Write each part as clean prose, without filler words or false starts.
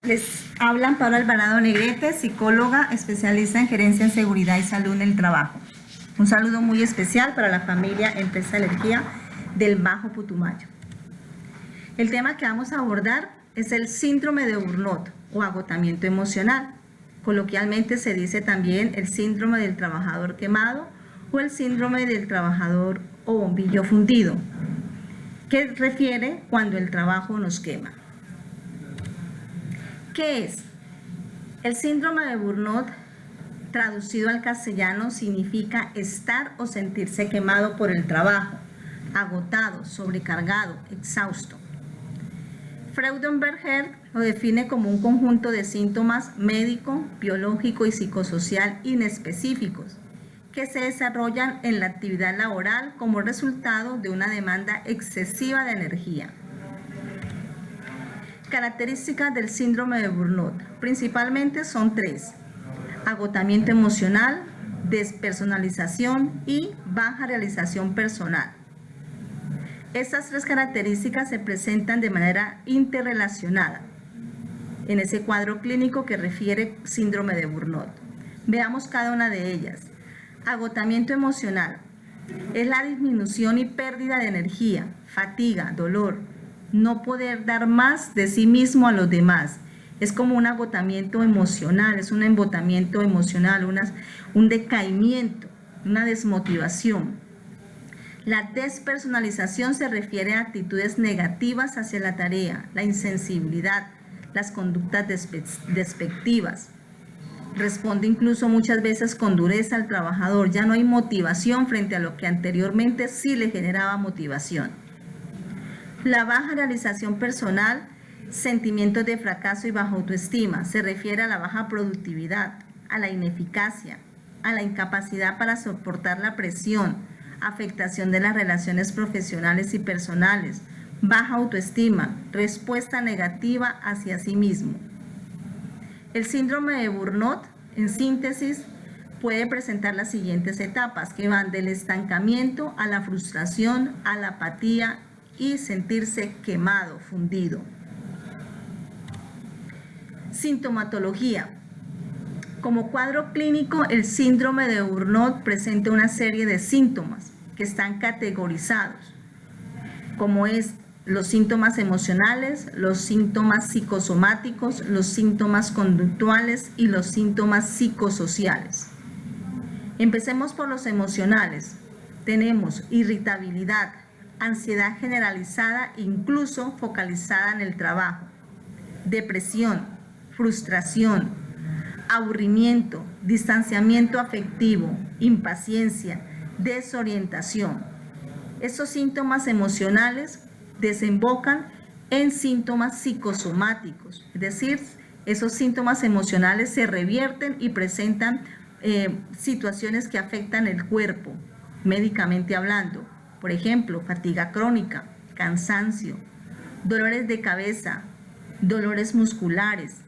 Les habla Amparo Alvarado Negrete, psicóloga, especialista en gerencia en seguridad y salud en el trabajo. Un saludo muy especial para la familia Empresa Energía del Bajo Putumayo. El tema que vamos a abordar es el síndrome de burnout o agotamiento emocional. Coloquialmente se dice también el síndrome del trabajador quemado o el síndrome del trabajador o bombillo fundido, que refiere cuando el trabajo nos quema. ¿Qué es? El síndrome de burnout, traducido al castellano, significa estar o sentirse quemado por el trabajo, agotado, sobrecargado, exhausto. Freudenberger lo define como un conjunto de síntomas médico, biológico y psicosocial inespecíficos que se desarrollan en la actividad laboral como resultado de una demanda excesiva de energía. Características del síndrome de burnout principalmente son tres: agotamiento emocional, despersonalización y baja realización personal. Estas tres características se presentan de manera interrelacionada en ese cuadro clínico que refiere síndrome de burnout. Veamos cada una de ellas. Agotamiento emocional es la disminución y pérdida de energía, fatiga, dolor, no poder dar más de sí mismo a los demás. Es como un agotamiento emocional, es un embotamiento emocional, un decaimiento, una desmotivación. La despersonalización se refiere a actitudes negativas hacia la tarea, la insensibilidad, las conductas despectivas. Responde incluso muchas veces con dureza al trabajador. Ya no hay motivación frente a lo que anteriormente sí le generaba motivación. La baja realización personal, sentimientos de fracaso y baja autoestima, se refiere a la baja productividad, a la ineficacia, a la incapacidad para soportar la presión, afectación de las relaciones profesionales y personales, baja autoestima, respuesta negativa hacia sí mismo. El síndrome de burnout, en síntesis, puede presentar las siguientes etapas que van del estancamiento a la frustración, a la apatía y sentirse quemado, fundido. Sintomatología. Como cuadro clínico, el síndrome de burnout presenta una serie de síntomas que están categorizados, como es los síntomas emocionales, los síntomas psicosomáticos, los síntomas conductuales y los síntomas psicosociales. Empecemos por los emocionales. Tenemos irritabilidad, ansiedad generalizada, incluso focalizada en el trabajo, depresión, frustración, aburrimiento, distanciamiento afectivo, impaciencia, desorientación. Estos síntomas emocionales desembocan en síntomas psicosomáticos, es decir, esos síntomas emocionales se revierten y presentan situaciones que afectan el cuerpo, médicamente hablando. Por ejemplo, fatiga crónica, cansancio, dolores de cabeza, dolores musculares,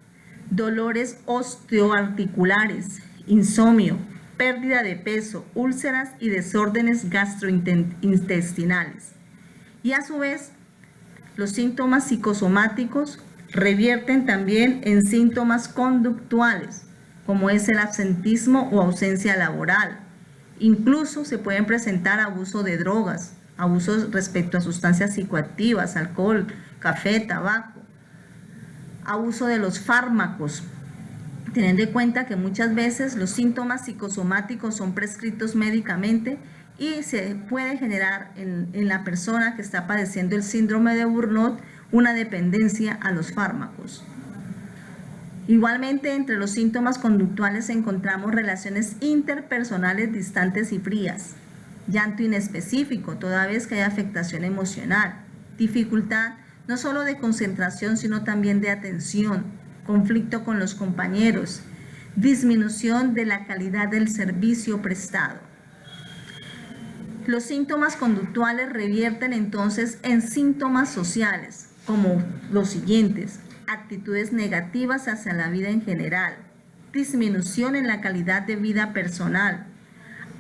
dolores osteoarticulares, insomnio, pérdida de peso, úlceras y desórdenes gastrointestinales. Y a su vez, los síntomas psicosomáticos revierten también en síntomas conductuales, como es el absentismo o ausencia laboral. Incluso se pueden presentar abuso de drogas, abusos respecto a sustancias psicoactivas, alcohol, café, tabaco, abuso de los fármacos, teniendo en cuenta que muchas veces los síntomas psicosomáticos son prescritos médicamente y se puede generar en la persona que está padeciendo el síndrome de burnout una dependencia a los fármacos. Igualmente, entre los síntomas conductuales encontramos relaciones interpersonales distantes y frías, llanto inespecífico, toda vez que hay afectación emocional, dificultad no solo de concentración, sino también de atención, conflicto con los compañeros, disminución de la calidad del servicio prestado. Los síntomas conductuales revierten entonces en síntomas sociales, como los siguientes: actitudes negativas hacia la vida en general, disminución en la calidad de vida personal,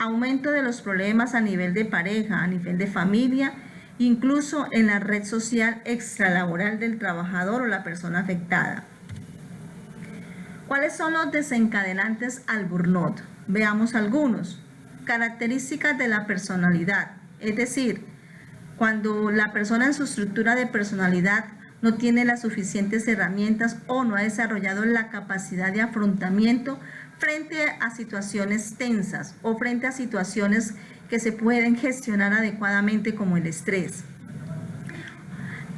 aumento de los problemas a nivel de pareja, a nivel de familia, incluso en la red social extralaboral del trabajador o la persona afectada. ¿Cuáles son los desencadenantes al burnout? Veamos algunos. Características de la personalidad, es decir, cuando la persona en su estructura de personalidad no tiene las suficientes herramientas o no ha desarrollado la capacidad de afrontamiento frente a situaciones tensas o frente a situaciones que se pueden gestionar adecuadamente como el estrés.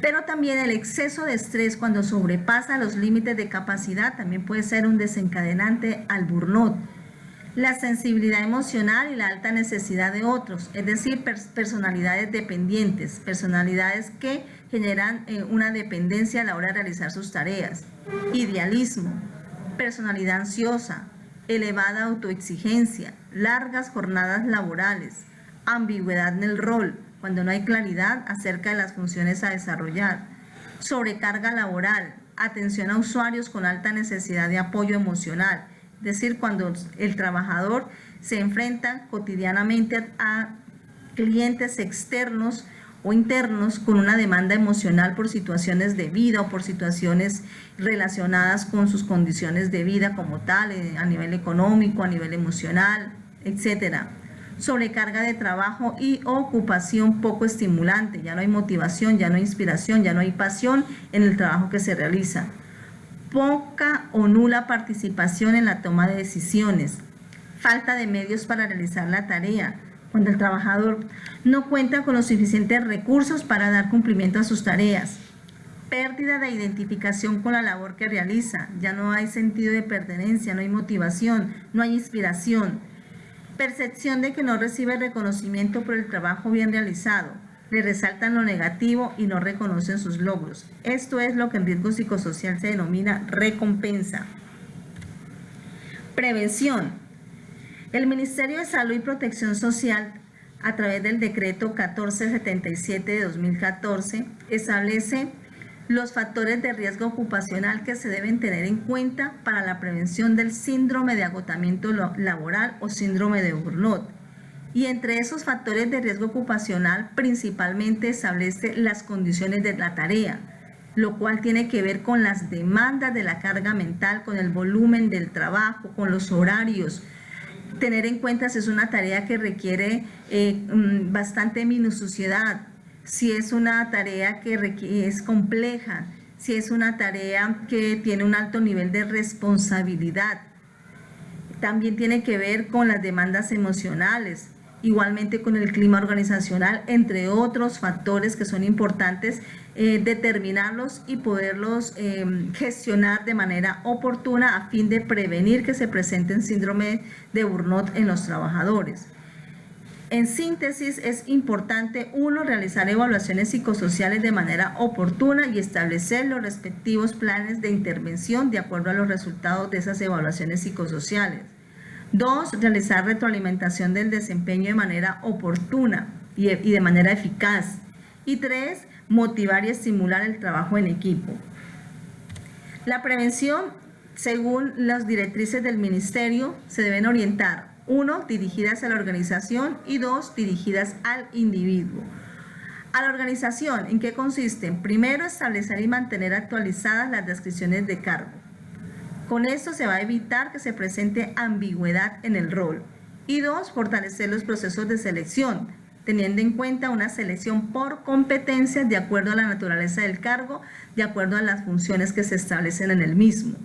Pero también el exceso de estrés cuando sobrepasa los límites de capacidad también puede ser un desencadenante al burnout. La sensibilidad emocional y la alta necesidad de otros, es decir, personalidades dependientes, personalidades que generan una dependencia a la hora de realizar sus tareas. Idealismo, personalidad ansiosa, elevada autoexigencia, largas jornadas laborales, ambigüedad en el rol, cuando no hay claridad acerca de las funciones a desarrollar, sobrecarga laboral, atención a usuarios con alta necesidad de apoyo emocional, es decir, cuando el trabajador se enfrenta cotidianamente a clientes externos o internos con una demanda emocional por situaciones de vida o por situaciones relacionadas con sus condiciones de vida como tal, a nivel económico, a nivel emocional, etcétera. Sobrecarga de trabajo y ocupación poco estimulante, ya no hay motivación, ya no hay inspiración, ya no hay pasión en el trabajo que se realiza. Poca o nula participación en la toma de decisiones, falta de medios para realizar la tarea, cuando el trabajador no cuenta con los suficientes recursos para dar cumplimiento a sus tareas, pérdida de identificación con la labor que realiza, ya no hay sentido de pertenencia, no hay motivación, no hay inspiración, percepción de que no recibe reconocimiento por el trabajo bien realizado, le resaltan lo negativo y no reconocen sus logros. Esto es lo que en riesgo psicosocial se denomina recompensa. Prevención. El Ministerio de Salud y Protección Social, a través del decreto 1477 de 2014, establece los factores de riesgo ocupacional que se deben tener en cuenta para la prevención del síndrome de agotamiento laboral o síndrome de burnout. Y entre esos factores de riesgo ocupacional principalmente establece las condiciones de la tarea, lo cual tiene que ver con las demandas de la carga mental, con el volumen del trabajo, con los horarios. Tener en cuenta si es una tarea que requiere bastante minuciosidad, si es una tarea que es compleja, si es una tarea que tiene un alto nivel de responsabilidad. También tiene que ver con las demandas emocionales, igualmente con el clima organizacional, entre otros factores que son importantes determinarlos y poderlos gestionar de manera oportuna a fin de prevenir que se presenten síndrome de burnout en los trabajadores. En síntesis, es importante, uno, realizar evaluaciones psicosociales de manera oportuna y establecer los respectivos planes de intervención de acuerdo a los resultados de esas evaluaciones psicosociales. 2, realizar retroalimentación del desempeño de manera oportuna y de manera eficaz. Y 3, motivar y estimular el trabajo en equipo. La prevención, según las directrices del Ministerio, se deben orientar, 1, dirigidas a la organización y 2, dirigidas al individuo. A la organización, ¿en qué consisten? Primero, establecer y mantener actualizadas las descripciones de cargo. Con esto se va a evitar que se presente ambigüedad en el rol. Y 2, fortalecer los procesos de selección, teniendo en cuenta una selección por competencias de acuerdo a la naturaleza del cargo, de acuerdo a las funciones que se establecen en el mismo.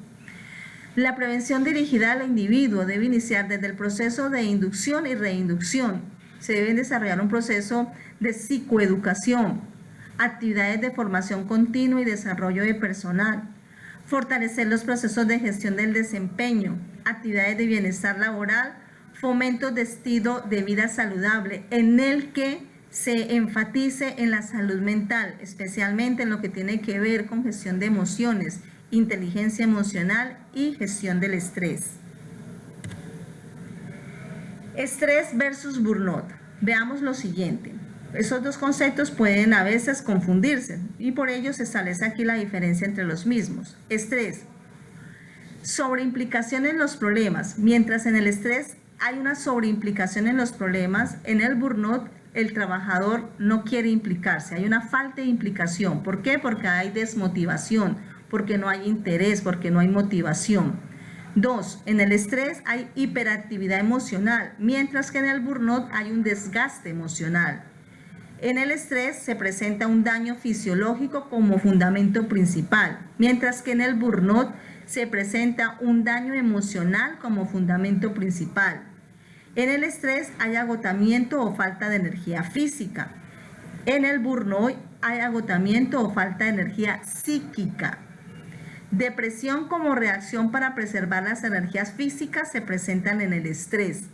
La prevención dirigida al individuo debe iniciar desde el proceso de inducción y reinducción. Se debe desarrollar un proceso de psicoeducación, actividades de formación continua y desarrollo de personal, fortalecer los procesos de gestión del desempeño, actividades de bienestar laboral, fomentos de estilo de vida saludable, en el que se enfatice en la salud mental, especialmente en lo que tiene que ver con gestión de emociones, inteligencia emocional y gestión del estrés. Estrés versus burnout. Veamos lo siguiente. Esos dos conceptos pueden a veces confundirse y por ello se establece aquí la diferencia entre los mismos. Estrés, sobreimplicación en los problemas. Mientras en el estrés hay una sobreimplicación en los problemas, en el burnout el trabajador no quiere implicarse, hay una falta de implicación. ¿Por qué? Porque hay desmotivación, porque no hay interés, porque no hay motivación. 2. En el estrés hay hiperactividad emocional, mientras que en el burnout hay un desgaste emocional. En el estrés se presenta un daño fisiológico como fundamento principal, mientras que en el burnout se presenta un daño emocional como fundamento principal. En el estrés hay agotamiento o falta de energía física. En el burnout hay agotamiento o falta de energía psíquica. Depresión como reacción para preservar las energías físicas se presentan en el estrés,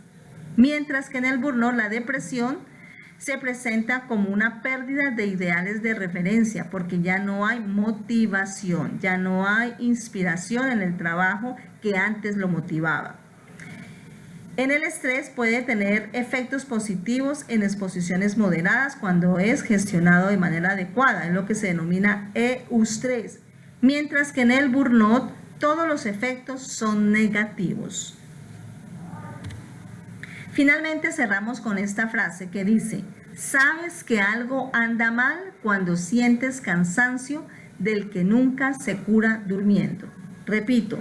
mientras que en el burnout la depresión se presenta como una pérdida de ideales de referencia, porque ya no hay motivación, ya no hay inspiración en el trabajo que antes lo motivaba. En el estrés puede tener efectos positivos en exposiciones moderadas cuando es gestionado de manera adecuada, es lo que se denomina eustrés, mientras que en el burnout todos los efectos son negativos. Finalmente cerramos con esta frase que dice: sabes que algo anda mal cuando sientes cansancio del que nunca se cura durmiendo. Repito,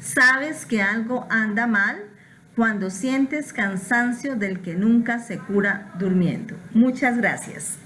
sabes que algo anda mal cuando sientes cansancio del que nunca se cura durmiendo. Muchas gracias.